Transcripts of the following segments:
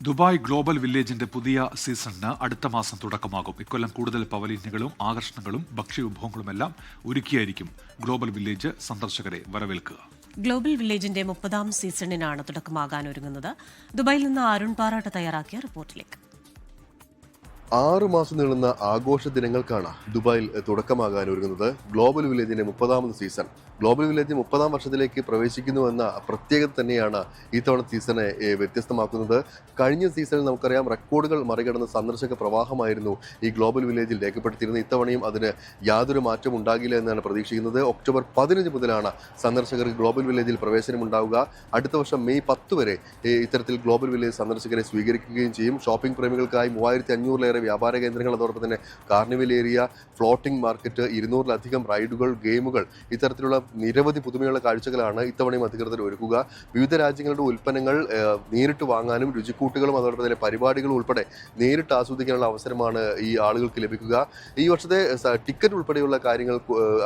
Dubai global വില്ലേജിന്റെ പുതിയ സീസണിന് അടുത്ത മാസം തുടക്കമാകും. ഇക്കൊല്ലം കൂടുതൽ പവലിയനുകളും ആകർഷണങ്ങളും ഭക്ഷ്യവിഭവങ്ങളുമെല്ലാം ഒരുക്കിയായിരിക്കും ഗ്ലോബൽ വില്ലേജ് സന്ദർശകരെ വരവേൽക്കുക. ഗ്ലോബൽ വില്ലേജിന്റെ 30ാം സീസണിനാണ് തുടക്കമാകാനൊരുങ്ങുന്നത്. ദുബായിൽ നിന്ന് അരുൺ പാറാട്ട് തയ്യാറാക്കിയ റിപ്പോർട്ടിലേക്ക്. 6 മാസം നീളുന്ന ആഘോഷ ദിനങ്ങൾക്കാണ് ദുബായിൽ തുടക്കമാകാൻ ഒരുങ്ങുന്നത് ഗ്ലോബൽ വില്ലേജിന്റെ 30ാമത് സീസൺ. ഗ്ലോബൽ വില്ലേജ് 30ാം വർഷത്തിലേക്ക് പ്രവേശിക്കുന്നുവെന്ന പ്രത്യേകത തന്നെയാണ് ഇത്തവണ സീസണെ വ്യത്യസ്തമാക്കുന്നത്. കഴിഞ്ഞ സീസണിൽ നമുക്കറിയാം റെക്കോർഡുകൾ മറികടന്ന സന്ദർശക പ്രവാഹമായിരുന്നു ഈ ഗ്ലോബൽ വില്ലേജിൽ രേഖപ്പെടുത്തിയിരുന്നത്. ഇത്തവണയും അതിന് യാതൊരു മാറ്റം ഉണ്ടാകില്ല എന്നാണ് പ്രതീക്ഷിക്കുന്നത്. ഒക്ടോബർ 15 മുതലാണ് സന്ദർശകർക്ക് ഗ്ലോബൽ വില്ലേജിൽ പ്രവേശനമുണ്ടാവുക. അടുത്ത വർഷം മെയ് 10 വരെ ഇത്തരത്തിൽ ഗ്ലോബൽ വില്ലേജ് സന്ദർശകരെ സ്വീകരിക്കുകയും ചെയ്യും. ഷോപ്പിംഗ് പ്രേമികൾക്കായി 3500-ലേറെ വ്യാപാര കേന്ദ്രങ്ങൾ, അതോടൊപ്പം തന്നെ കാർണിവൽ ഏരിയ, ഫ്ലോട്ടിംഗ് മാർക്കറ്റ്, 200-ലധികം റൈഡുകൾ, ഗെയിമുകൾ, ഇത്തരത്തിലുള്ള നിരവധി പുതുമയുള്ള കാഴ്ചകളാണ് ഇത്തവണയും അധികൃതർ ഒരുക്കുക. വിവിധ രാജ്യങ്ങളുടെ ഉൽപ്പന്നങ്ങൾ നേരിട്ട് വാങ്ങാനും രുചിക്കൂട്ടുകളും അതോടൊപ്പം തന്നെ പരിപാടികളും ഉൾപ്പെടെ നേരിട്ട് ആസ്വദിക്കാനുള്ള അവസരമാണ് ഈ ആളുകൾക്ക് ലഭിക്കുക. ഈ വർഷത്തെ ടിക്കറ്റ് ഉൾപ്പെടെയുള്ള കാര്യങ്ങൾ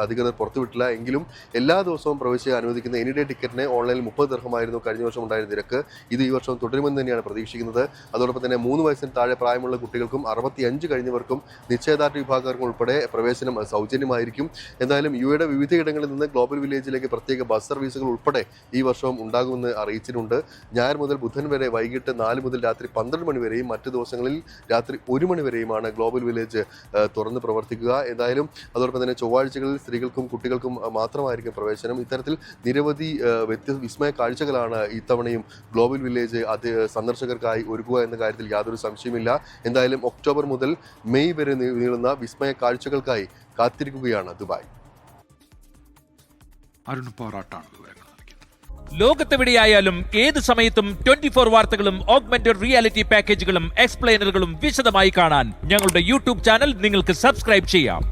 അധികൃതർ പുറത്തുവിട്ടില്ല. എങ്കിലും എല്ലാ ദിവസവും പ്രവേശിക്കാൻ അനുവദിക്കുന്ന എനിഡേ ടിക്കറ്റിന് ഓൺലൈനിൽ 30 ദിർഹമായിരുന്നു കഴിഞ്ഞ വർഷം ഉണ്ടായിരുന്ന നിരക്ക്. ഇത് ഈ വർഷം തുടരുമെന്ന് തന്നെയാണ് പ്രതീക്ഷിക്കുന്നത്. അതോടൊപ്പം തന്നെ 3 വയസ്സിന് താഴെ പ്രായമുള്ള കുട്ടികൾക്കും 65 കഴിഞ്ഞവർക്കും നിശ്ചയദാർഢ്യ വിഭാഗക്കാർക്കും ഉൾപ്പെടെ പ്രവേശനം സൗജന്യമായിരിക്കും. എന്തായാലും യുടെ വിവിധയിടങ്ങളിൽ നിന്ന് ഗ്ലോബൽ വില്ലേജിലേക്ക് പ്രത്യേക ബസ് സർവീസുകൾ ഉൾപ്പെടെ ഈ വർഷവും ഉണ്ടാകുമെന്ന് അറിയിച്ചിട്ടുണ്ട്. ഞായർ മുതൽ ബുധൻ വരെ വൈകിട്ട് 4 മുതൽ രാത്രി 12 മണി വരെയും മറ്റു ദിവസങ്ങളിൽ രാത്രി 1 മണി വരെയുമാണ് ഗ്ലോബൽ വില്ലേജ് തുറന്ന് പ്രവർത്തിക്കുക. എന്തായാലും അതോടൊപ്പം തന്നെ ചൊവ്വാഴ്ചകളിൽ സ്ത്രീകൾക്കും കുട്ടികൾക്കും മാത്രമായിരിക്കും പ്രവേശനം. ഇത്തരത്തിൽ നിരവധി വിസ്മയ കാഴ്ചകളാണ് ഇത്തവണയും ഗ്ലോബൽ വില്ലേജ് സന്ദർശകർക്കായി ഒരുക്കുക എന്ന കാര്യത്തിൽ യാതൊരു സംശയമില്ല. എന്തായാലും ഒക്ടോബർ മുതൽ മെയ് വരെ നീളുന്ന വിസ്മയ കാഴ്ചകൾക്കായി കാത്തിരിക്കുകയാണ് ദുബായ്. അരുൺ പാറാട്ടാണ് വിവരങ്ങൾ നൽകിയത്. ലോകത്തെവിടെയായാലും ഏത് സമയത്തും 24 വാർത്തകളും ഓഗ്മെന്റഡ് റിയാലിറ്റി പാക്കേജുകളും എക്സ്പ്ലെയിനറുകളും വിശദമായി കാണാൻ ഞങ്ങളുടെ യൂട്യൂബ് ചാനൽ നിങ്ങൾക്ക് സബ്സ്ക്രൈബ് ചെയ്യാം.